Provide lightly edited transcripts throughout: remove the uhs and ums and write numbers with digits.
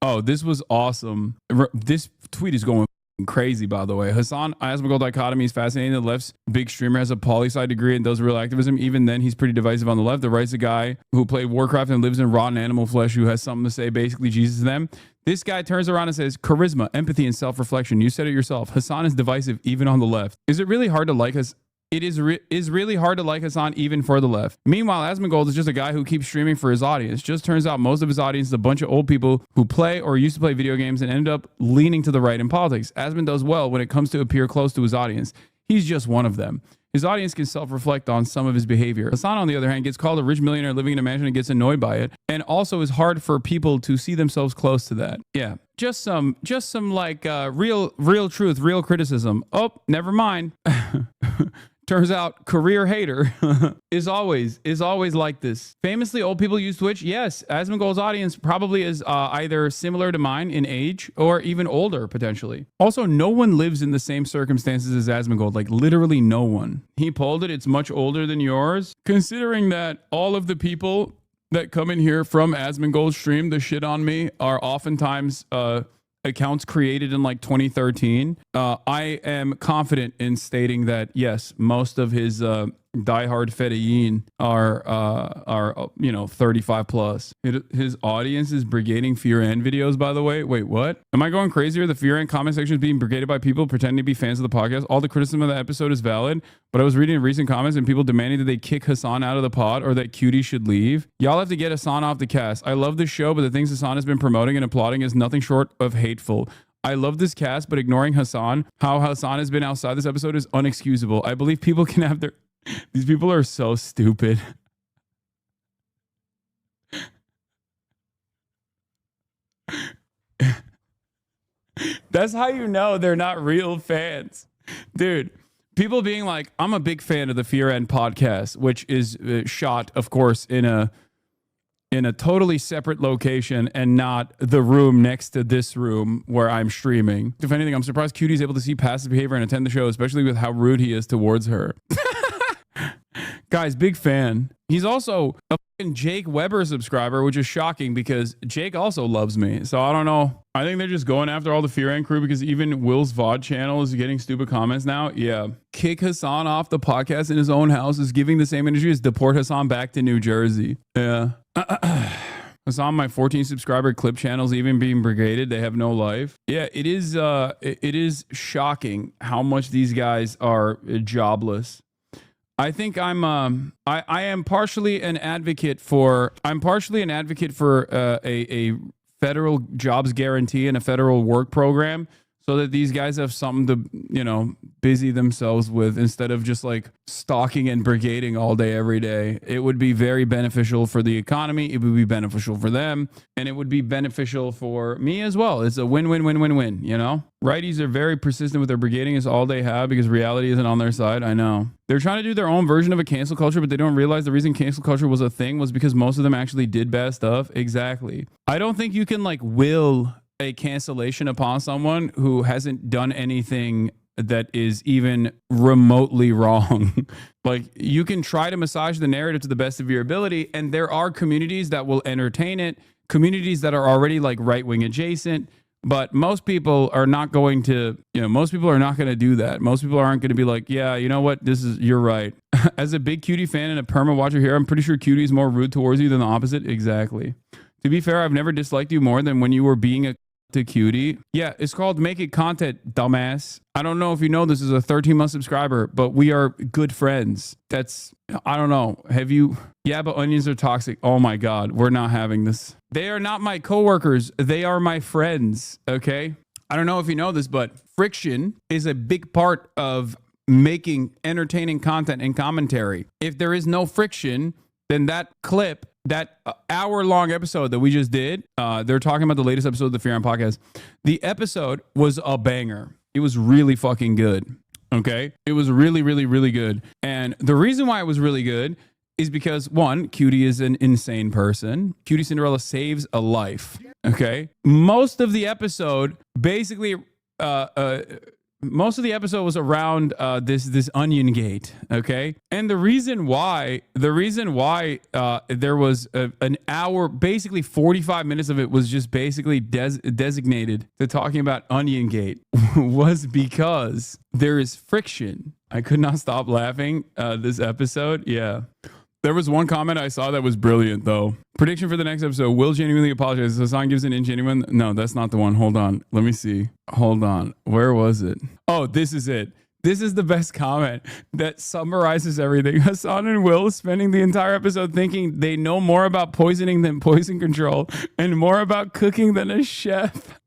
Oh, this was awesome. This tweet is going crazy, by the way. Hasan, Asmongold dichotomy is fascinating. The left's big streamer has a poli-sci degree and does real activism. Even then, he's pretty divisive on the left. The right's a guy who played Warcraft and lives in rotten animal flesh who has something to say, basically Jesus to them. This guy turns around and says, charisma, empathy, and self-reflection. You said it yourself. Hasan is divisive even on the left. Is it really hard to like us? It is really hard to like Hasan even for the left. Meanwhile, Asmongold is just a guy who keeps streaming for his audience. Just turns out most of his audience is a bunch of old people who play or used to play video games and ended up leaning to the right in politics. Asmon does well when it comes to appear close to his audience. He's just one of them. His audience can self-reflect on some of his behavior. Hasan, on the other hand, gets called a rich millionaire living in a mansion and gets annoyed by it. And also is hard for people to see themselves close to that. Yeah. Just some like real truth, real criticism. Oh, never mind. Turns out career hater is always like this. Famously, old people use Twitch. Yes, Asmongold's audience probably is either similar to mine in age or even older, potentially. Also, no one lives in the same circumstances as Asmongold, like literally no one. He polled it. It's much older than yours. Considering that all of the people that come in here from Asmongold's stream to shit on me are oftentimes accounts created in like 2013. I am confident in stating that yes, most of his diehard fedayeen are 35 plus. His audience is brigading Fear and videos, by the way. Wait, what? Am I going crazy? Or the Fear and comment section is being brigaded by people pretending to be fans of the podcast? All the criticism of the episode is valid, but I was reading recent comments and people demanding that they kick Hasan out of the pod or that Cutie should leave. Y'all have to get Hasan off the cast. I love this show, but the things Hasan has been promoting and applauding is nothing short of hateful. I love this cast, but ignoring Hasan, how Hasan has been outside this episode is unexcusable. I believe people can have their... These people are so stupid. That's how you know they're not real fans. Dude, people being like, I'm a big fan of the Fear End podcast, which is shot, of course, in a totally separate location and not the room next to this room where I'm streaming. If anything, I'm surprised Cutie's able to see past his behavior and attend the show, especially with how rude he is towards her. Guys, big fan. He's also a fucking Jake Weber subscriber, which is shocking because Jake also loves me. So I don't know. I think they're just going after all the Fear End crew because even Will's VOD channel is getting stupid comments now. Yeah. Kick Hasan off the podcast in his own house is giving the same energy as deport Hasan back to New Jersey. Yeah. Hasan, my 14 subscriber clip channels even being brigaded. They have no life. Yeah, it is shocking how much these guys are jobless. I think I am partially an advocate for a federal jobs guarantee and a federal work program so that these guys have something to, busy themselves with instead of just like stalking and brigading all day, every day. It would be very beneficial for the economy. It would be beneficial for them, and it would be beneficial for me as well. It's a win-win-win-win-win, Righties are very persistent with their brigading is all they have because reality isn't on their side. I know. They're trying to do their own version of a cancel culture, but they don't realize the reason cancel culture was a thing was because most of them actually did bad stuff. Exactly. I don't think you can will a cancellation upon someone who hasn't done anything that is even remotely wrong. You can try to massage the narrative to the best of your ability, and there are communities that will entertain it, communities that are already right-wing adjacent, but most people are not going to, most people are not going to do that. Most people aren't going to be like, yeah, you know what, you're right. As a big Cutie fan and a perma watcher here, I'm pretty sure Cutie is more rude towards you than the opposite. Exactly. To be fair, I've never disliked you more than when you were being a to Cutie. Yeah, it's called Make It Content, dumbass. I don't know if you know this is a 13-month subscriber, but we are good friends. I don't know. Have you? Yeah, but onions are toxic. Oh my God, we're not having this. They are not my coworkers. They are my friends, okay? I don't know if you know this, but friction is a big part of making entertaining content and commentary. If there is no friction, then that clip, that hour-long episode that we just did, they're talking about the latest episode of the Fear On podcast. The episode was a banger. It was really fucking good. Okay? It was really, really, really good. And the reason why it was really good is because, one, Cutie is an insane person. Cutie Cinderella saves a life. Okay? Most of the episode basically most of the episode was around this onion gate, okay? And the reason why there was an hour, basically 45 minutes of it was just basically designated to talking about onion gate was because there is friction. I could not stop laughing this episode. Yeah. There was one comment I saw that was brilliant, though. Prediction for the next episode. Will genuinely apologize. Hasan gives an ingenuine. No, that's not the one. Hold on. Let me see. Hold on. Where was it? Oh, this is it. This is the best comment that summarizes everything. Hasan and Will spending the entire episode thinking they know more about poisoning than poison control and more about cooking than a chef.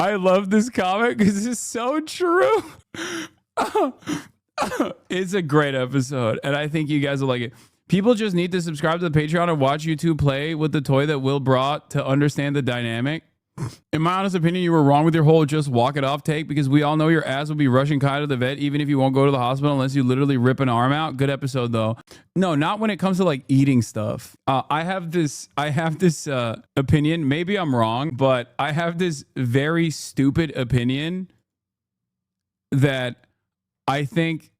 I love this comment because it's so true. It's a great episode, and I think you guys will like it. People just need to subscribe to the Patreon and watch you two play with the toy that Will brought to understand the dynamic. In my honest opinion, you were wrong with your whole just walk it off take because we all know your ass will be rushing Kai to the vet even if you won't go to the hospital unless you literally rip an arm out. Good episode though. No, not when it comes to like eating stuff. I have this opinion. Maybe I'm wrong, but I have this very stupid opinion that I think.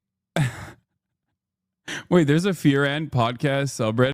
Wait, there's a Fear End podcast subreddit.